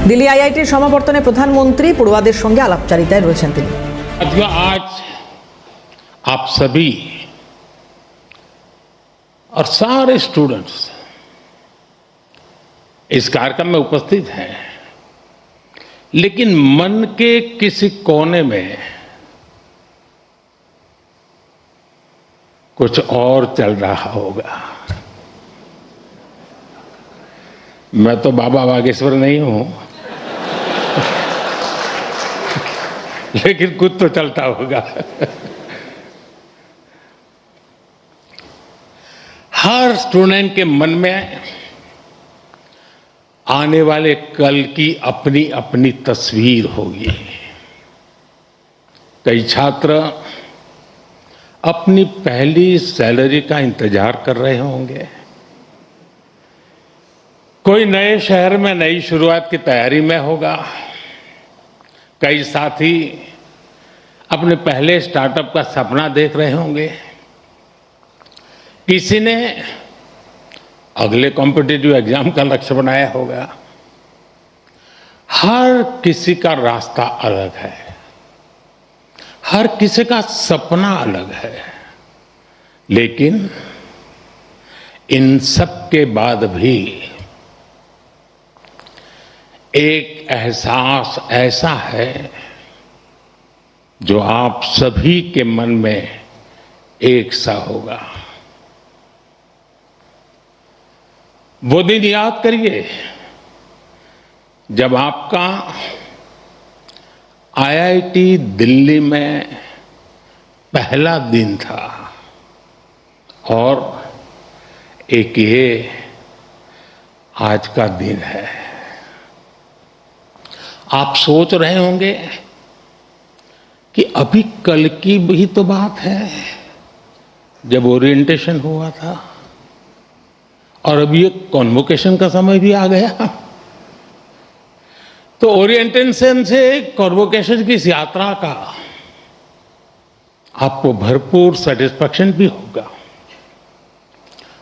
দিল্লি আইআইটির সমাবর্তনে প্রধানমন্ত্রী পড়ুয়াদের সঙ্গে আলাপচারিতায় রয়েছেন তিনি। आज आप सभी और सारे स्टूडेंट्स इस कार्यक्रम में उपस्थित हैं, लेकिन मन के किसी कोने में कुछ और चल रहा होगा। मैं तो बाबा बागेश्वर नहीं हूं, लेकिन कुछ तो चलता होगा। हर स्टूडेंट के मन में आने वाले कल की अपनी अपनी तस्वीर होगी। कई छात्र अपनी पहली सैलरी का इंतजार कर रहे होंगे, कोई नए शहर में नई शुरुआत की तैयारी में होगा, कई साथी अपने पहले स्टार्टअप का सपना देख रहे होंगे, किसी ने अगले कॉम्पिटिटिव एग्जाम का लक्ष्य बनाया होगा। हर किसी का रास्ता अलग है, हर किसी का सपना अलग है, लेकिन इन सब के बाद भी एक एहसास ऐसा है जो आप सभी के मन में एक सा होगा। वो दिन याद करिए जब आपका आईआईटी दिल्ली में पहला दिन था, और एक ये आज का दिन है। आप सोच रहे होंगे कि अभी कल की भी तो बात है जब ओरिएंटेशन हुआ था, और अभी ये कॉन्वोकेशन का समय भी आ गया। तो ओरिएंटेशन से कॉन्वोकेशन की इस यात्रा का आपको भरपूर सेटिस्फैक्शन भी होगा,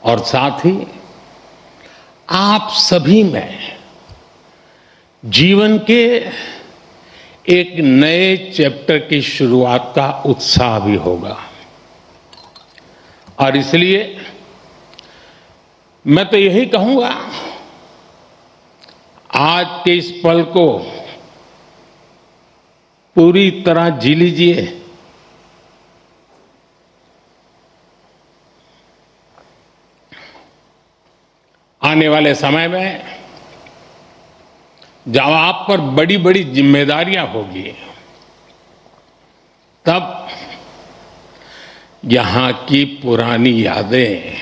और साथ ही आप सभी में जीवन के एक नए चैप्टर की शुरुआत का उत्साह भी होगा। और इसलिए मैं तो यही कहूंगा, आज के इस पल को पूरी तरह जी लीजिए। आने वाले समय में जब आप पर बड़ी बड़ी जिम्मेदारियां होगी, तब यहां की पुरानी यादें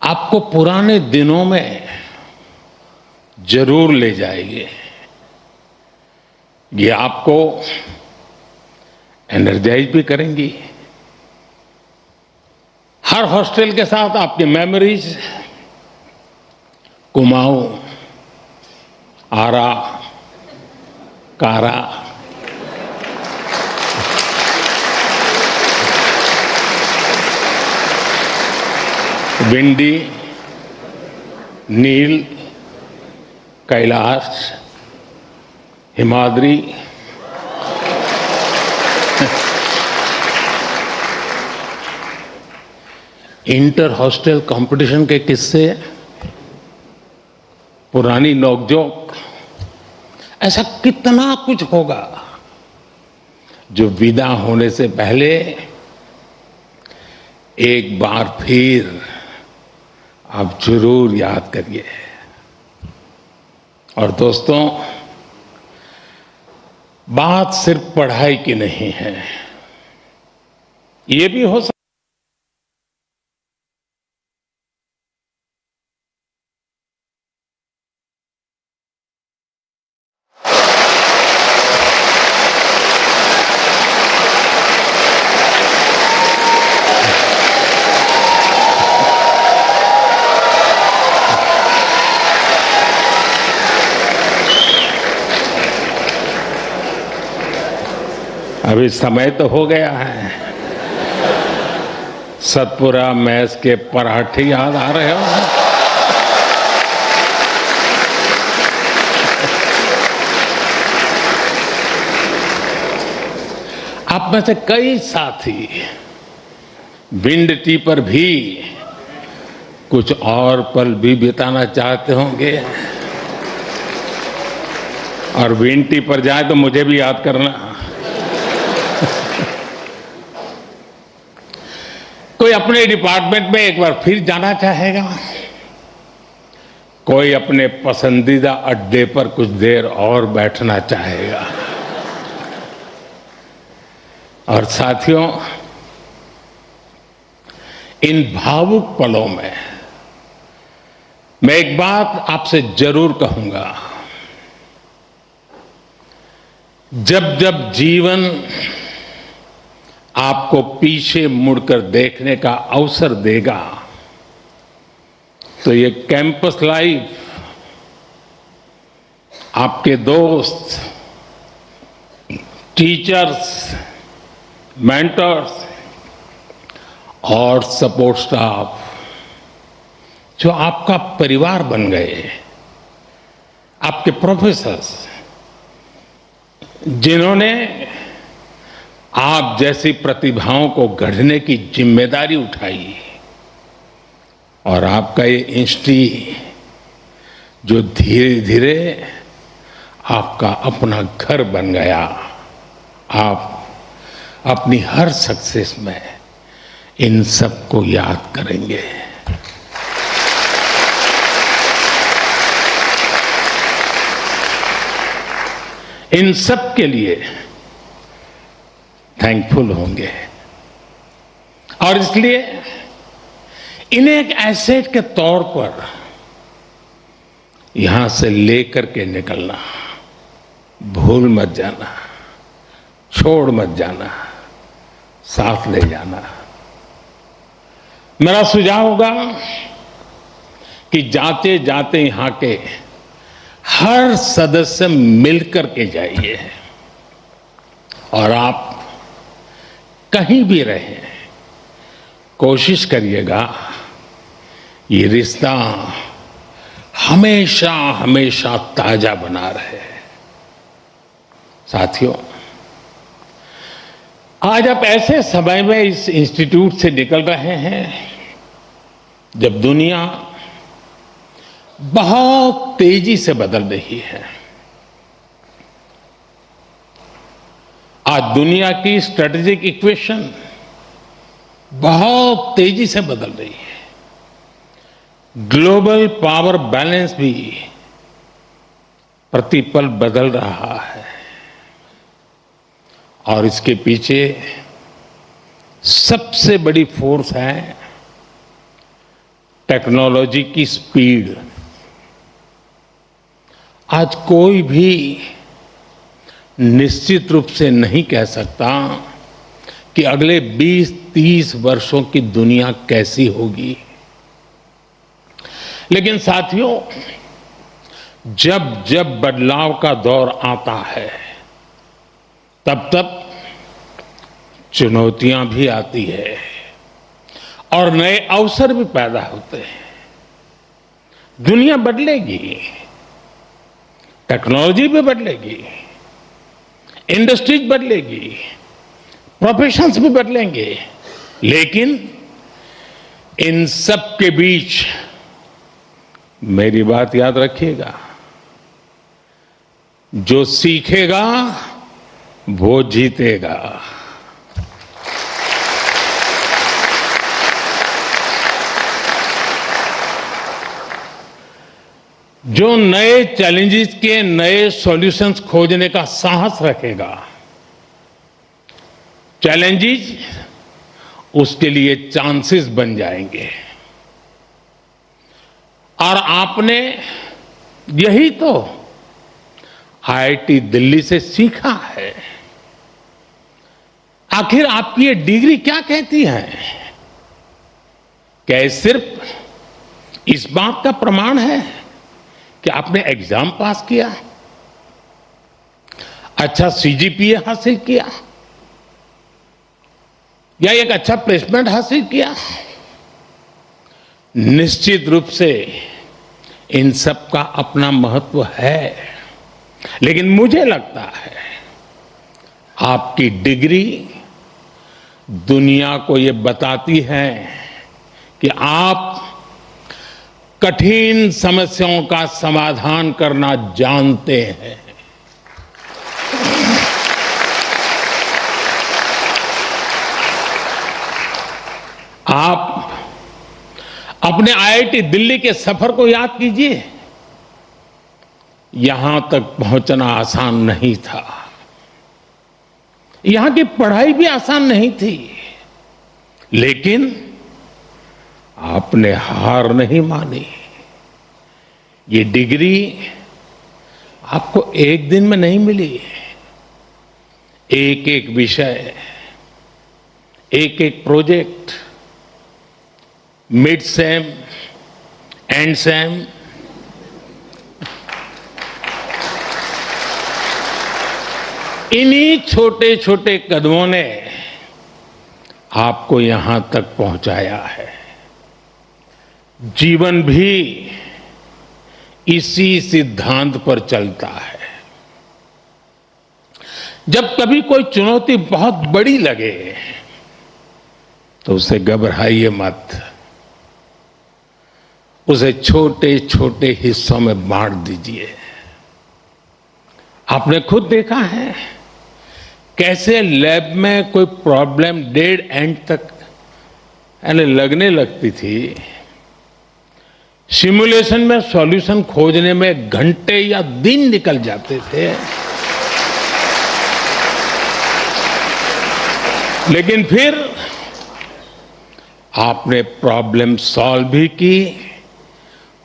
आपको पुराने दिनों में जरूर ले जाएगी। ये आपको एनर्जाइज भी करेंगी। हर हॉस्टल के साथ आपकी memories Kumaon, Ara, Kara, Vindy, Nil, Kailash, Himadri, inter hostel competition के किस्से, पुरानी नोकझोंक, ऐसा कितना कुछ होगा जो विदा होने से पहले एक बार फिर आप जरूर याद करिए। और दोस्तों, बात सिर्फ पढ़ाई की नहीं है, ये भी हो सकता अभी समय तो हो गया है। सतपुरा मैस के पराठे याद आ रहे हो? आप में से कई साथी विंड टी पर भी कुछ और पल भी बिताना चाहते होंगे, और विंड टी पर जाए तो मुझे भी याद करना। कोई अपने डिपार्टमेंट में एक बार फिर जाना चाहेगा, कोई अपने पसंदीदा अड्डे पर कुछ देर और बैठना चाहेगा। और साथियों, इन भावुक पलों में मैं एक बात आपसे जरूर कहूंगा, जब जब जीवन आपको पीछे मुड़कर देखने का अवसर देगा, तो ये कैंपस लाइफ आपके दोस्त, टीचर्स, मेंटर्स और सपोर्ट स्टाफ जो आपका परिवार बन गए, आपके प्रोफेसर्स जिन्होंने आप जैसी प्रतिभाओं को गढ़ने की जिम्मेदारी उठाई, और आपका ये इंस्टीट्यूट जो धीरे धीरे आपका अपना घर बन गया, आप अपनी हर सक्सेस में इन सबको याद करेंगे। इन सब के लिए थैंकफुल होंगे, और इसलिए इन्हें एक एसेट के तौर पर यहां से लेकर के निकलना, भूल मत जाना, छोड़ मत जाना, साथ ले जाना। मेरा सुझाव होगा कि जाते जाते यहां के हर सदस्य मिलकर के जाइए, और आप कहीं भी रहें, कोशिश करिएगा ये रिश्ता हमेशा हमेशा ताजा बना रहे। साथियों, आज आप ऐसे समय में इस इंस्टीट्यूट से निकल रहे हैं जब दुनिया बहुत तेजी से बदल रही है। आज दुनिया की स्ट्रेटेजिक इक्वेशन बहुत तेजी से बदल रही है। ग्लोबल पावर बैलेंस भी प्रतिपल बदल रहा है, और इसके पीछे सबसे बड़ी फोर्स है टेक्नोलॉजी की स्पीड। आज कोई भी निश्चित रूप से नहीं कह सकता कि अगले 20-30 वर्षों की दुनिया कैसी होगी, लेकिन साथियों, जब जब बदलाव का दौर आता है, तब तब चुनौतियां भी आती है और नए अवसर भी पैदा होते हैं। दुनिया बदलेगी, टेक्नोलॉजी भी बदलेगी, इंडस्ट्रीज बदलेगी, प्रोफेशंस भी बदलेंगे, लेकिन इन सब के बीच मेरी बात याद रखिएगा, जो सीखेगा वो जीतेगा। जो नए चैलेंजेस के नए सॉल्यूशंस खोजने का साहस रखेगा, चैलेंजेस उसके लिए चांसेस बन जाएंगे। और आपने यही तो आईआईटी दिल्ली से सीखा है। आखिर आपकी ये डिग्री क्या कहती है? क्या ये सिर्फ इस बात का प्रमाण है कि आपने एग्जाम पास किया, अच्छा सीजीपीए हासिल किया, या एक अच्छा प्लेसमेंट हासिल किया? निश्चित रूप से इन सब का अपना महत्व है, लेकिन मुझे लगता है आपकी डिग्री दुनिया को ये बताती है कि आप कठिन समस्याओं का समाधान करना जानते हैं। आप अपने आईआईटी दिल्ली के सफर को याद कीजिए। यहां तक पहुंचना आसान नहीं था। यहां की पढ़ाई भी आसान नहीं थी, लेकिन आपने हार नहीं मानी। ये डिग्री आपको एक दिन में नहीं मिली। एक एक विषय, एक एक project, mid sem, and same, इन्हीं छोटे छोटे कदमों ने आपको यहां तक पहुंचाया है। जीवन भी इसी सिद्धांत पर चलता है। जब कभी कोई चुनौती बहुत बड़ी लगे तो उसे घबराइए मत। उसे छोटे छोटे हिस्सों में बांट दीजिए। आपने खुद देखा है कैसे लैब में कोई प्रॉब्लम डेड एंड तक लगने लगती थी। सिमुलेशन में सॉल्यूशन खोजने में घंटे या दिन निकल जाते थे, लेकिन फिर आपने प्रॉब्लम सॉल्व भी की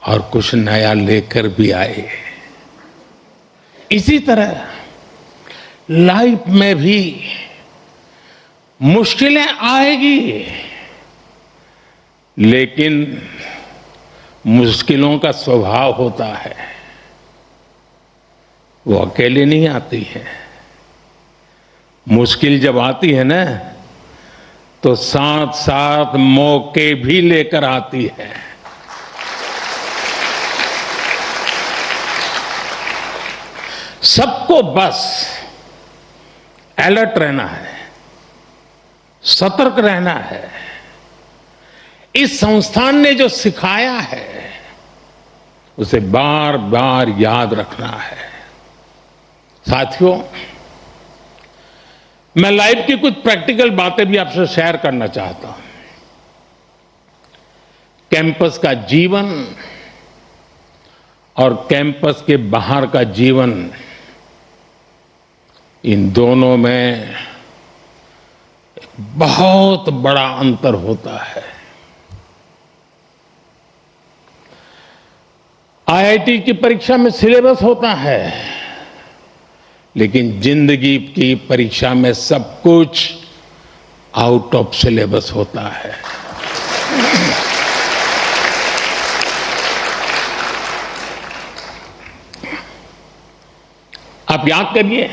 और कुछ नया लेकर भी आए। इसी तरह लाइफ में भी मुश्किलें आएगी, लेकिन मुश्किलों का स्वभाव होता है, वो अकेले नहीं आती है। मुश्किल जब आती है ना, तो साथ साथ मौके भी लेकर आती है। सबको बस अलर्ट रहना है, सतर्क रहना है। इस संस्थान ने जो सिखाया है उसे बार बार याद रखना है। साथियों, मैं लाइफ की कुछ प्रैक्टिकल बातें भी आपसे शेयर करना चाहता हूं। कैंपस का जीवन और कैंपस के बाहर का जीवन, इन दोनों में बहुत बड़ा अंतर होता है। आईआईटी की परीक्षा में सिलेबस होता है, लेकिन जिंदगी की परीक्षा में सब कुछ आउट ऑफ सिलेबस होता है। आप याद करिए,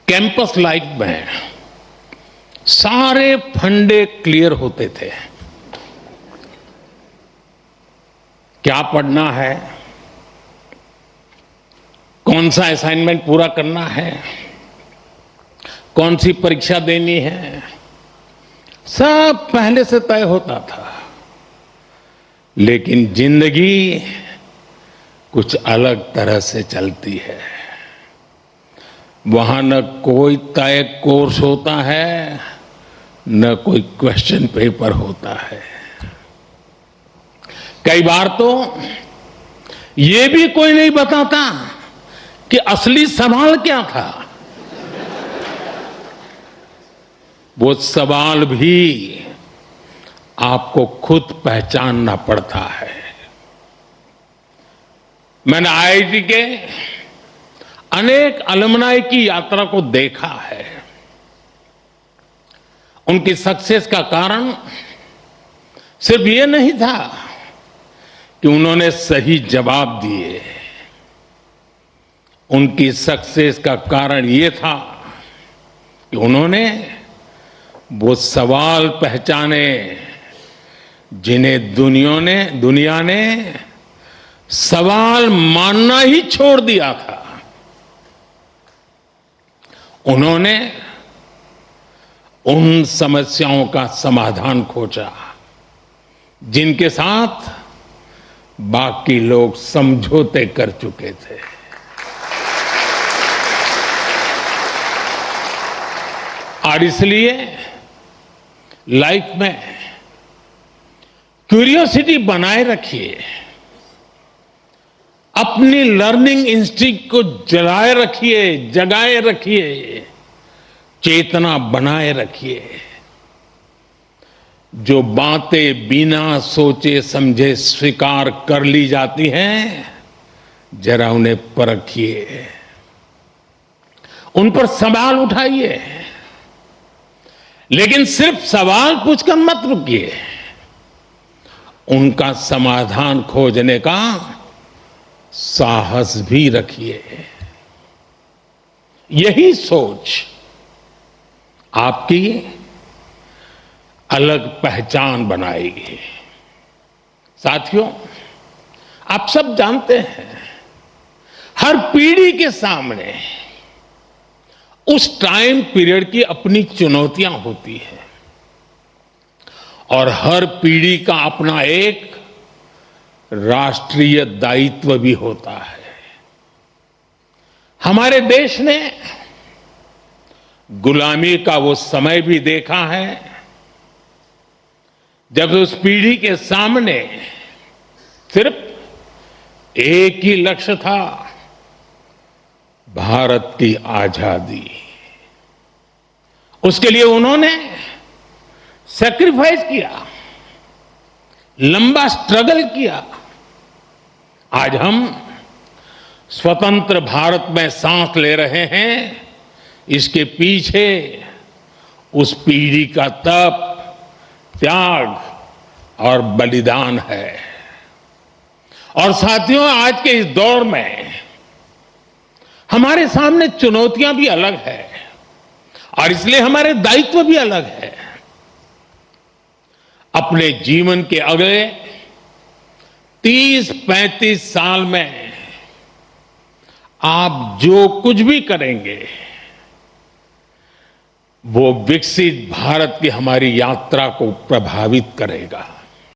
कैंपस लाइफ में सारे फंडे क्लियर होते थे। क्या पढ़ना है, कौन सा असाइनमेंट पूरा करना है, कौन सी परीक्षा देनी है, सब पहले से तय होता था। लेकिन जिंदगी कुछ अलग तरह से चलती है। वहां न कोई तय कोर्स होता है, न कोई क्वेश्चन पेपर होता है। कई बार तो ये भी कोई नहीं बताता कि असली सवाल क्या था। वो सवाल भी आपको खुद पहचानना पड़ता है। मैंने आईआईटी के अनेक अलुमनाई की यात्रा को देखा है। उनकी सक्सेस का कारण सिर्फ ये नहीं था कि उन्होंने सही जवाब दिए। उनकी सक्सेस का कारण ये था कि उन्होंने वो सवाल पहचाने जिन्हें दुनिया ने सवाल मानना ही छोड़ दिया था। उन्होंने उन समस्याओं का समाधान खोजा जिनके साथ बाकी लोग समझौते कर चुके थे। और इसलिए लाइफ में क्यूरियोसिटी बनाए रखिए, अपनी लर्निंग इंस्टिंक्ट को जगाए रखिए, चेतना बनाए रखिए। जो बातें बिना सोचे समझे स्वीकार कर ली जाती हैं, जरा उन्हें परखिए, उन पर सवाल उठाइए, लेकिन सिर्फ सवाल पूछकर मत रुकिए, उनका समाधान खोजने का साहस भी रखिए। यही सोच आपकी अलग पहचान बनाएगी। साथियों, आप सब जानते हैं, हर पीढ़ी के सामने उस टाइम पीरियड की अपनी चुनौतियां होती हैं और हर पीढ़ी का अपना एक राष्ट्रीय दायित्व भी होता है। हमारे देश ने गुलामी का वो समय भी देखा है जब उस पीढ़ी के सामने सिर्फ एक ही लक्ष्य था, भारत की आजादी। उसके लिए उन्होंने सैक्रिफाइस किया, लंबा स्ट्रगल किया। आज हम स्वतंत्र भारत में सांस ले रहे हैं, इसके पीछे उस पीढ़ी का तप, त्याग और बलिदान है। और साथियों, आज के इस दौर में हमारे सामने चुनौतियां भी अलग है और इसलिए हमारे दायित्व भी अलग है। अपने जीवन के अगले 30-35 साल में आप जो कुछ भी करेंगे, वो विकसित भारत की हमारी यात्रा को प्रभावित करेगा।